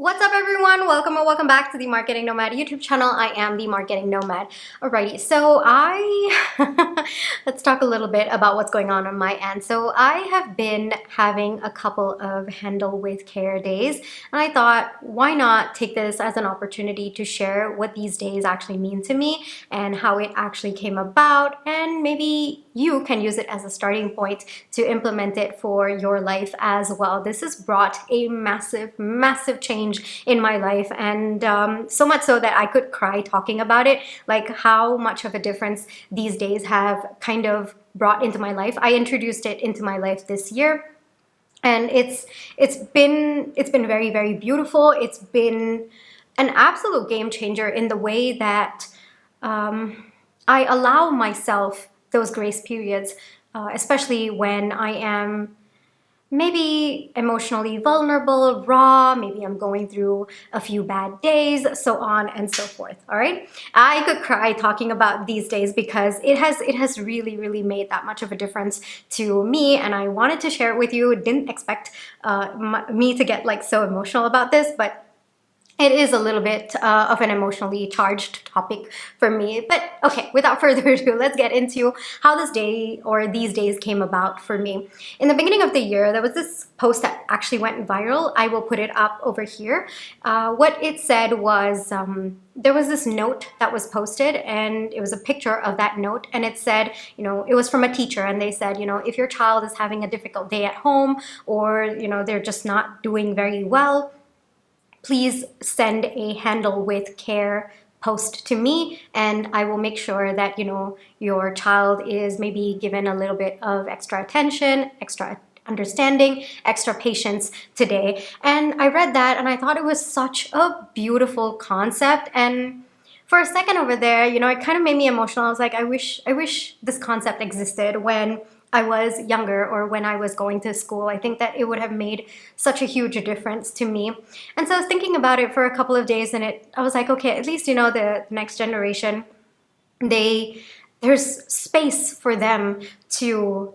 What's up everyone? Welcome or welcome back to the Marketing Nomad YouTube channel. I am the Marketing Nomad. Alrighty, so let's talk a little bit about what's going on my end. So I have been having a couple of handle with care days, and I thought, why not take this as an opportunity to share what these days actually mean to me and how it actually came about, and maybe you can use it as a starting point to implement it for your life as well. This has brought a massive change in my life, and so much so that I could cry talking about it, like how much of a difference these days have kind of brought into my life. I introduced it into my life this year, and it's been very beautiful. It's been an absolute game changer in the way that I allow myself those grace periods, especially when I am maybe emotionally vulnerable, raw, maybe I'm going through a few bad days, so on and so forth. All right, I could cry talking about these days because it has really made that much of a difference to me, and I wanted to share it with you. Didn't expect me to get like so emotional about this, but it is a little bit of an emotionally charged topic for me. But okay, without further ado, let's get into how this day or these days came about for me. In the beginning of the year, there was this post that actually went viral. I will put it up over here. What it said was, there was this note that was posted, and it was a picture of that note, and it said, it was from a teacher, and they said, if your child is having a difficult day at home, or, they're just not doing very well, please send a handle with care post to me, and I will make sure that your child is maybe given a little bit of extra attention, extra understanding, extra patience today. And I read that and I thought it was such a beautiful concept, and for a second over there, it kind of made me emotional. I was like, I wish this concept existed when I was younger or when I was going to school. I think that it would have made such a huge difference to me. And so I was thinking about it for a couple of days, and I was like, okay, at least, the next generation, there's space for them to,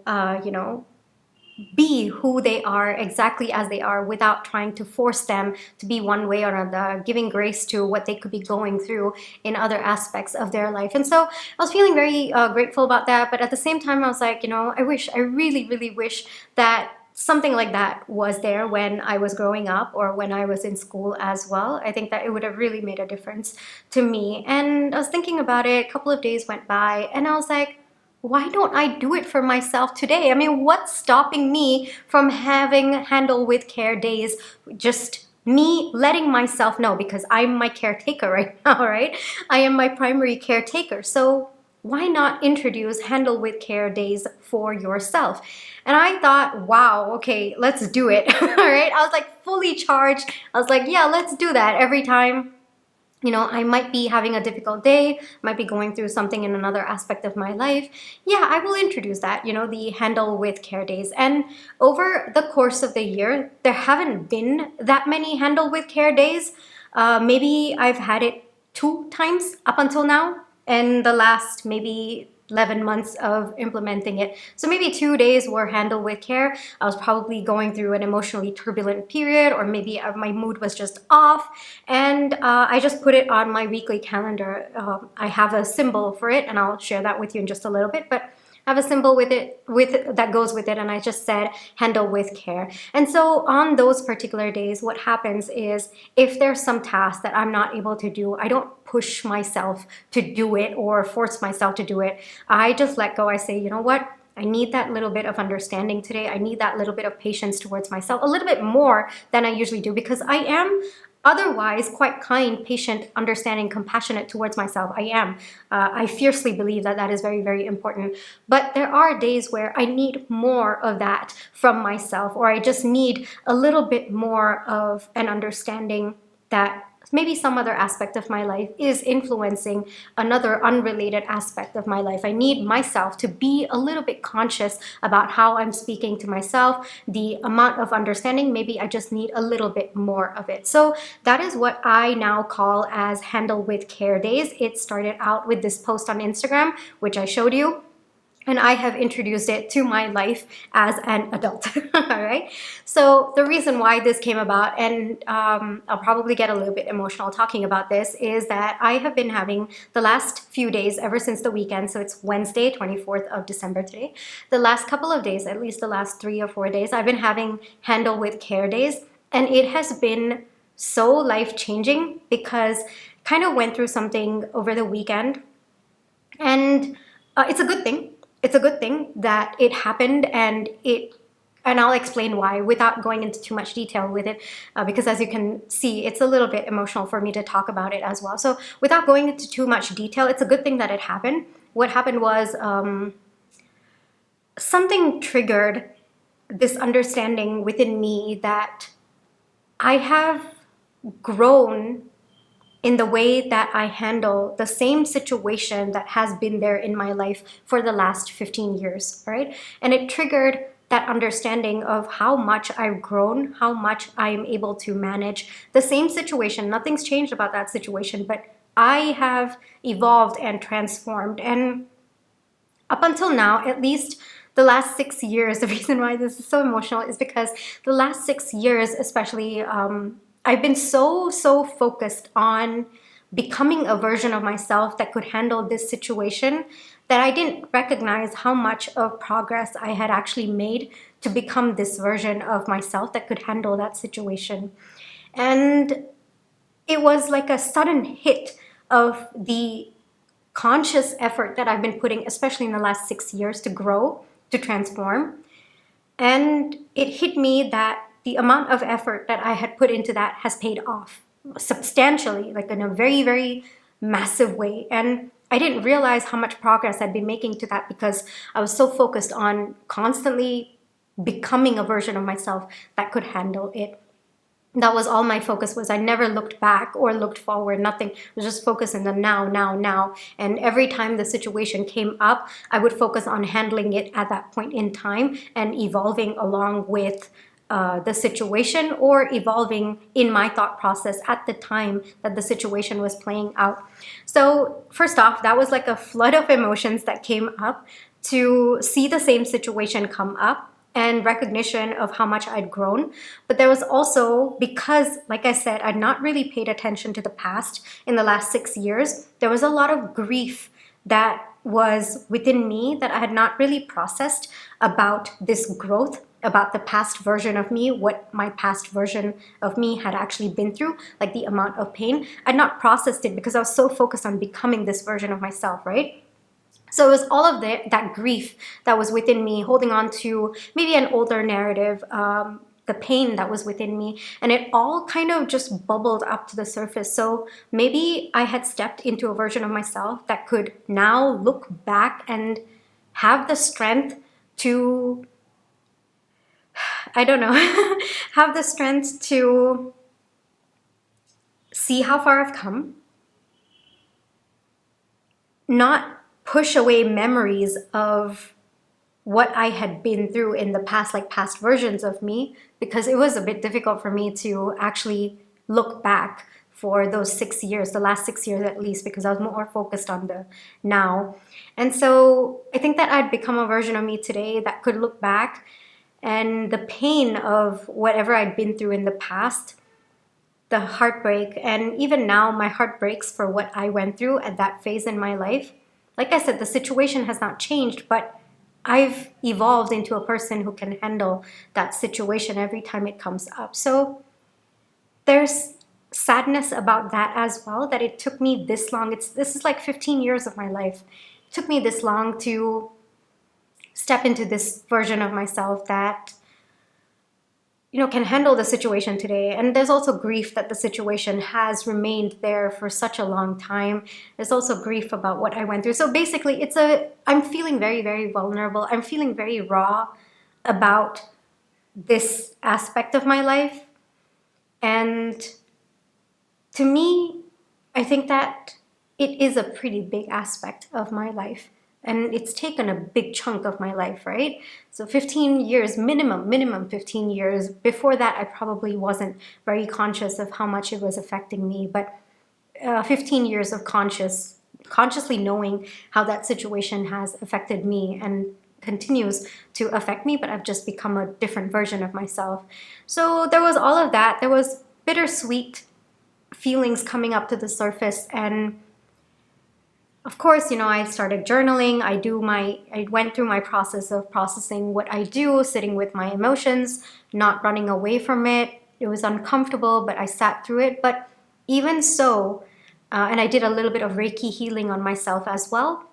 be who they are exactly as they are without trying to force them to be one way or another, giving grace to what they could be going through in other aspects of their life. And so I was feeling very grateful about that, but at the same time I was like, I really wish that something like that was there when I was growing up or when I was in school as well. I think that it would have really made a difference to me. And I was thinking about it, a couple of days went by, and I was like, why don't I do it for myself today? I mean, what's stopping me from having handle with care days? Just me letting myself know, because I'm my caretaker right now, right? I am my primary caretaker. So why not introduce handle with care days for yourself? And I thought, wow, okay, let's do it. All right. I was like fully charged. I was like, yeah, let's do that every time. I might be having a difficult day, might be going through something in another aspect of my life. Yeah, I will introduce that, the handle with care days. And over the course of the year, there haven't been that many handle with care days. Maybe I've had it 2 times up until now, and the last maybe 11 months of implementing it. So maybe 2 days were handled with care. I was probably going through an emotionally turbulent period, or maybe my mood was just off, and I just put it on my weekly calendar. I have a symbol for it, and I'll share that with you in just a little bit, but I have a symbol that goes with it, and I just said handle with care. And so on those particular days, what happens is, if there's some task that I'm not able to do, I don't push myself to do it or force myself to do it. I just let go. I say, you know what? I need that little bit of understanding today. I need that little bit of patience towards myself, a little bit more than I usually do, because I am otherwise quite kind, patient, understanding, compassionate towards myself. I am. I fiercely believe that that is very important. But there are days where I need more of that from myself, or I just need a little bit more of an understanding that maybe some other aspect of my life is influencing another unrelated aspect of my life. I need myself to be a little bit conscious about how I'm speaking to myself, the amount of understanding. Maybe I just need a little bit more of it. So that is what I now call as handle with care days. It started out with this post on Instagram, which I showed you. and I have introduced it to my life as an adult. All right. So the reason why this came about, and I'll probably get a little bit emotional talking about this, is that I have been having the last few days, ever since the weekend. So it's Wednesday, 24th of December today. The last couple of days, at least the last 3 or 4 days, I've been having handle with care days, and it has been so life changing because kind of went through something over the weekend, and it's a good thing. It's a good thing that it happened, and I'll explain why without going into too much detail with it, because as you can see, it's a little bit emotional for me to talk about it as well. So without going into too much detail, it's a good thing that it happened. What happened was something triggered this understanding within me that I have grown in the way that I handle the same situation that has been there in my life for the last 15 years, right? And it triggered that understanding of how much I've grown, how much I am able to manage the same situation. Nothing's changed about that situation, but I have evolved and transformed. And up until now, at least the last 6 years, the reason why this is so emotional is because the last 6 years, especially, I've been so focused on becoming a version of myself that could handle this situation that I didn't recognize how much of progress I had actually made to become this version of myself that could handle that situation. And it was like a sudden hit of the conscious effort that I've been putting, especially in the last 6 years, to grow, to transform. And it hit me that the amount of effort that I had put into that has paid off substantially, like in a very massive way. And I didn't realize how much progress I'd been making to that because I was so focused on constantly becoming a version of myself that could handle it. That was all my focus was. I never looked back or looked forward, nothing. I was just focused in the now. And every time the situation came up, I would focus on handling it at that point in time and evolving along with the situation, or evolving in my thought process at the time that the situation was playing out. So first off, that was like a flood of emotions that came up to see the same situation come up, and recognition of how much I'd grown. But there was also, because, like I said, I'd not really paid attention to the past in the last 6 years, there was a lot of grief that was within me that I had not really processed about this growth, about the past version of me, what my past version of me had actually been through, like the amount of pain. I'd not processed it because I was so focused on becoming this version of myself, right? So it was all of that grief that was within me, holding on to maybe an older narrative, the pain that was within me, and it all kind of just bubbled up to the surface. So maybe I had stepped into a version of myself that could now look back and have the strength to, I don't know, have the strength to see how far I've come, not push away memories of what I had been through in the past, like past versions of me, because it was a bit difficult for me to actually look back for those 6 years, the last 6 years at least, because I was more focused on the now. And so I think that I'd become a version of me today that could look back, and the pain of whatever I'd been through in the past, the heartbreak, and even now my heart breaks for what I went through at that phase in my life. Like I said, the situation has not changed, but I've evolved into a person who can handle that situation every time it comes up. So there's sadness about that as well, that it took me this long. This is like 15 years of my life. It took me this long to step into this version of myself that, can handle the situation today. And there's also grief that the situation has remained there for such a long time. There's also grief about what I went through. So basically, I'm feeling very vulnerable. I'm feeling very raw about this aspect of my life. And to me, I think that it is a pretty big aspect of my life. And it's taken a big chunk of my life, right? So 15 years, minimum 15 years. Before that, I probably wasn't very conscious of how much it was affecting me. But 15 years of conscious consciously knowing how that situation has affected me and continues to affect me, but I've just become a different version of myself. So there was all of that. There was bittersweet feelings coming up to the surface, and of course, I started journaling. I went through my process of processing what I do, sitting with my emotions, not running away from it. It was uncomfortable, but I sat through it. But even so, and I did a little bit of Reiki healing on myself as well.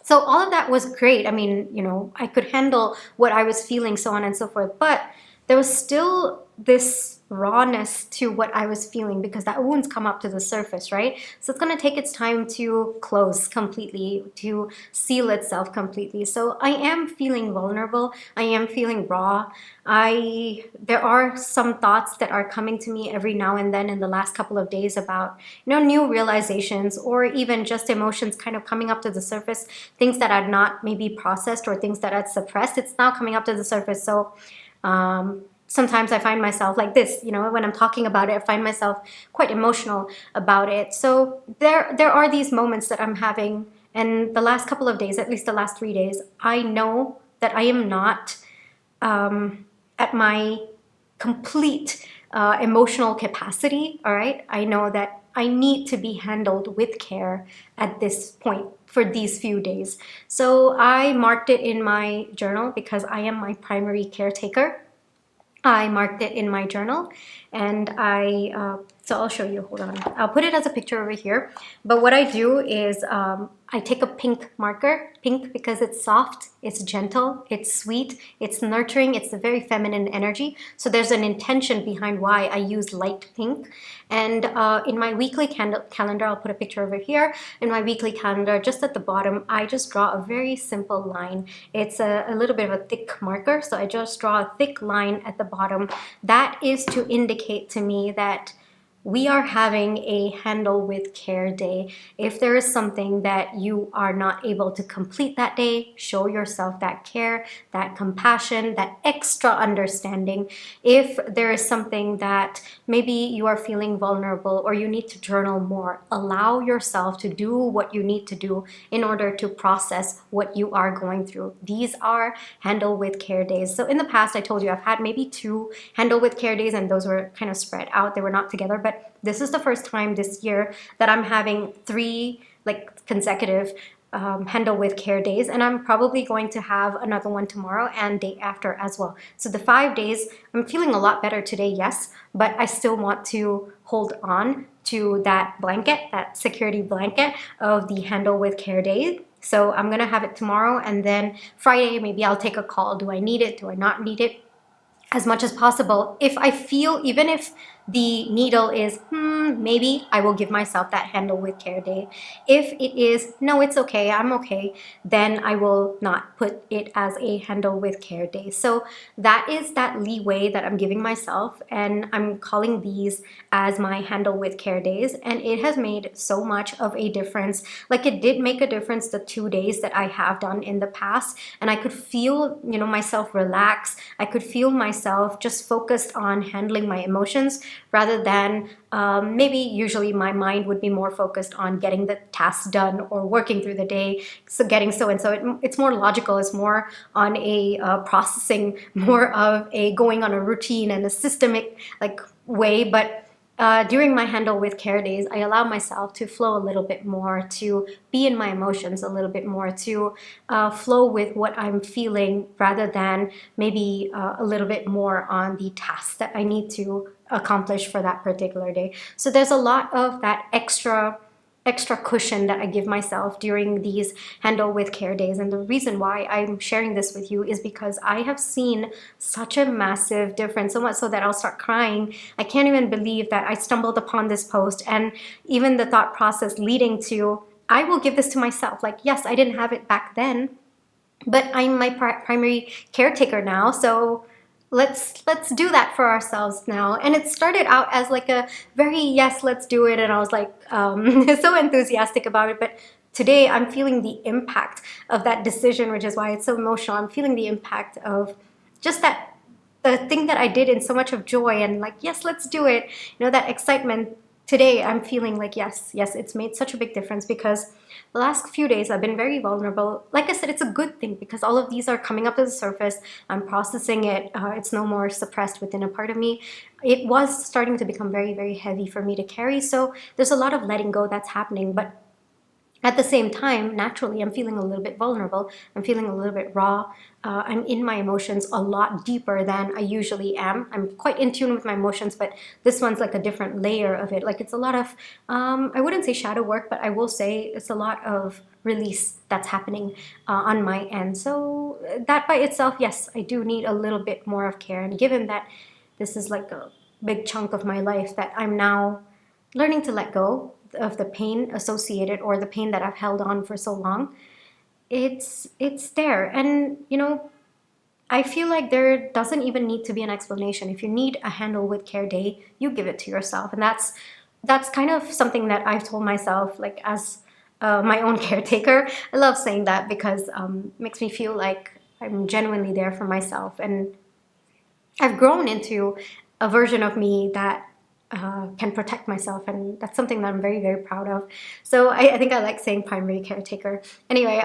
So all of that was great. I mean, I could handle what I was feeling, so on and so forth. But there was still this rawness to what I was feeling because that wound's come up to the surface, right? So it's going to take its time to close completely, to seal itself completely. So I am feeling vulnerable. I am feeling raw. There are some thoughts that are coming to me every now and then in the last couple of days about, new realizations or even just emotions kind of coming up to the surface, things that I'd not maybe processed or things that I'd suppressed. It's now coming up to the surface. So, sometimes I find myself like this, when I'm talking about it, I find myself quite emotional about it. So there are these moments that I'm having, and the last couple of days, at least the last 3 days, I know that I am not at my complete emotional capacity, all right? I know that I need to be handled with care at this point for these few days. So I marked it in my journal because I am my primary caretaker. I marked it in my journal, and so I'll show you, hold on. I'll put it as a picture over here. But what I do is I take a pink marker, pink because it's soft, it's gentle, it's sweet, it's nurturing, it's a very feminine energy. So there's an intention behind why I use light pink. And in my weekly calendar, I'll put a picture over here. In my weekly calendar, just at the bottom, I just draw a very simple line. It's a little bit of a thick marker, so I just draw a thick line at the bottom. That is to indicate to me that we are having a handle with care day. If there is something that you are not able to complete that day, show yourself that care, that compassion, that extra understanding. If there is something that maybe you are feeling vulnerable or you need to journal more, allow yourself to do what you need to do in order to process what you are going through. These are handle with care days. So in the past, I told you I've had maybe 2 handle with care days, and those were kind of spread out. They were not together, but this is the first time this year that I'm having 3 consecutive handle with care days, and I'm probably going to have another one tomorrow and day after as well. So the 5 days, I'm feeling a lot better today, yes, but I still want to hold on to that blanket, that security blanket of the handle with care day. So I'm gonna have it tomorrow, and then Friday, maybe I'll take a call. Do I need it? Do I not need it? As much as possible. If I feel, even if the needle is, maybe I will give myself that handle with care day. If it is, no, it's okay, I'm okay, then I will not put it as a handle with care day. So that is that leeway that I'm giving myself, and I'm calling these as my handle with care days, and it has made so much of a difference. Like, it did make a difference the 2 days that I have done in the past, and I could feel, myself relax. I could feel myself just focused on handling my emotions rather than maybe usually my mind would be more focused on getting the tasks done or working through the day, so getting so-and-so. It's more logical. It's more on a processing, more of a going on a routine and a systemic way. But during my handle with care days, I allow myself to flow a little bit more, to be in my emotions a little bit more, to flow with what I'm feeling rather than maybe a little bit more on the tasks that I need to accomplish for that particular day. So there's a lot of that extra cushion that I give myself during these handle with care days. And the reason why I'm sharing this with you is because I have seen such a massive difference, so much so that I'll start crying. I can't even believe that I stumbled upon this post, and even the thought process leading to, I will give this to myself. Yes, I didn't have it back then, but I'm my primary caretaker now. So let's do that for ourselves now. And it started out as a very, yes, let's do it, and I was so enthusiastic about it. But today I'm feeling the impact of that decision, which is why it's so emotional. I'm feeling the impact of just the thing that I did in so much of joy and yes, let's do it. That excitement today I'm feeling like, yes, it's made such a big difference, because the last few days I've been very vulnerable. Like I said, it's a good thing because all of these are coming up to the surface. I'm processing it. It's no more suppressed within a part of me. It was starting to become very, very heavy for me to carry. So there's a lot of letting go that's happening. But at the same time, naturally, I'm feeling a little bit vulnerable. I'm feeling a little bit raw. I'm in my emotions a lot deeper than I usually am. I'm quite in tune with my emotions, but this one's like a different layer of it. Like it's a lot of, I wouldn't say shadow work, but I will say it's a lot of release that's happening on my end. So that by itself, yes, I do need a little bit more of care. And given that this is like a big chunk of my life that I'm now learning to let go of the pain associated, or the pain that I've held on for so long, it's there. And I feel like there doesn't even need to be an explanation. If you need a handle with care day, you give it to yourself. And that's kind of something that I've told myself, like as my own caretaker. I love saying that because it makes me feel like I'm genuinely there for myself. And I've grown into a version of me that can protect myself, and that's something that I'm very, very proud of. So I think I like saying primary caretaker. Anyway,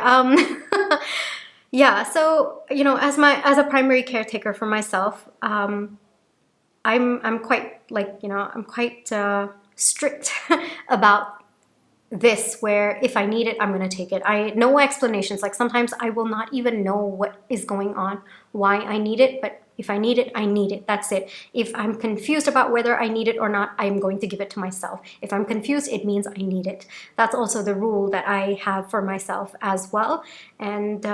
yeah. So as a primary caretaker for myself, I'm quite like I'm quite strict about this, where if I need it, I'm going to take it. No explanations. Like sometimes I will not even know what is going on, why I need it, but if I need it, I need it. That's it. If I'm confused about whether I need it or not, I'm going to give it to myself. If I'm confused, it means I need it. That's also the rule that I have for myself as well. And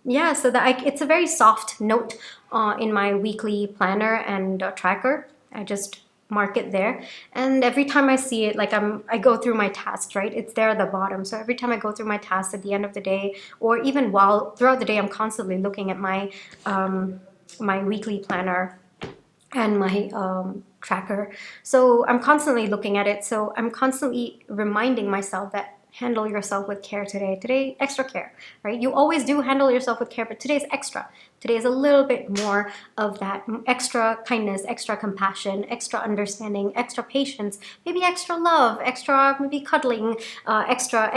yeah, so it's a very soft note in my weekly planner and tracker. I just mark it there, and every time I see it, like I go through my tasks, right? It's there at the bottom. So every time I go through my tasks at the end of the day, or even while throughout the day, I'm constantly looking at my my weekly planner and my tracker. So I'm constantly looking at it. So I'm constantly reminding myself that handle yourself with care today. Today, extra care, right? You always do handle yourself with care, but today's extra. Today is a little bit more of that extra kindness, extra compassion, extra understanding, extra patience, maybe extra love, extra maybe cuddling, extra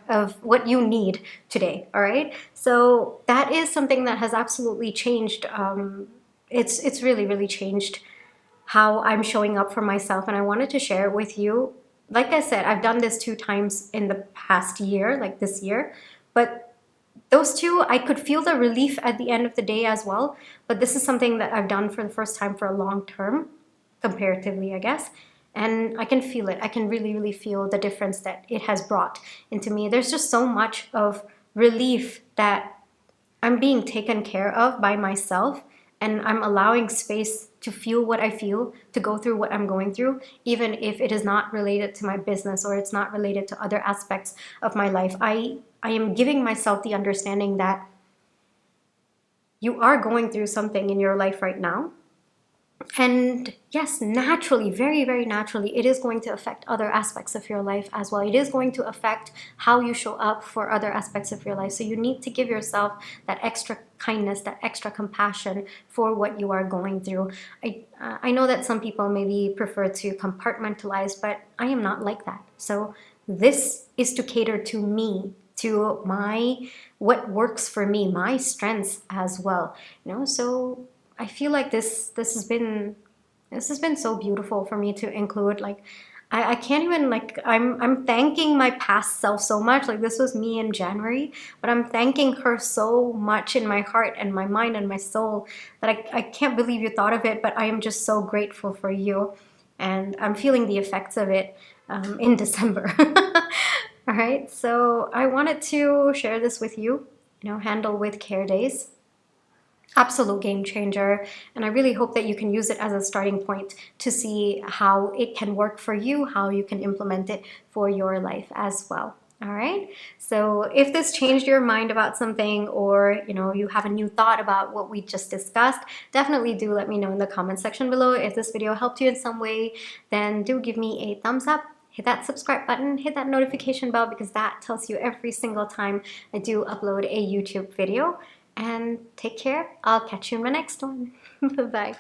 of what you need today, all right? So that is something that has absolutely changed. It's really, really changed how I'm showing up for myself, and I wanted to share it with you. Like I said, I've done this 2 times in the past year, like this year, but those 2, I could feel the relief at the end of the day as well. But this is something that I've done for the first time for a long term, comparatively, I guess. And I can feel it. I can really, really feel the difference that it has brought into me. There's just so much of relief that I'm being taken care of by myself, and I'm allowing space to feel what I feel, to go through what I'm going through, even if it is not related to my business or it's not related to other aspects of my life. I am giving myself the understanding that you are going through something in your life right now. And yes, naturally, very, very naturally, it is going to affect other aspects of your life as well. It is going to affect how you show up for other aspects of your life. So you need to give yourself that extra kindness, that extra compassion for what you are going through. I know that some people maybe prefer to compartmentalize, but I am not like that. So this is to cater to me, to what works for me, my strengths as well. So I feel like this has been so beautiful for me to include. Like I can't even, like, I'm thanking my past self so much. Like this was me in January, but I'm thanking her so much in my heart and my mind and my soul that I can't believe you thought of it, but I am just so grateful for you. And I'm feeling the effects of it in December. All right, so I wanted to share this with you, handle with care days. Absolute game changer, and I really hope that you can use it as a starting point to see how it can work for you, how you can implement it for your life as well. All right, so if this changed your mind about something, or you have a new thought about what we just discussed, definitely do let me know in the comment section below. If this video helped you in some way, then do give me a thumbs up. Hit that subscribe button, hit that notification bell, because that tells you every single time I do upload a YouTube video. And take care. I'll catch you in my next one. Bye-bye.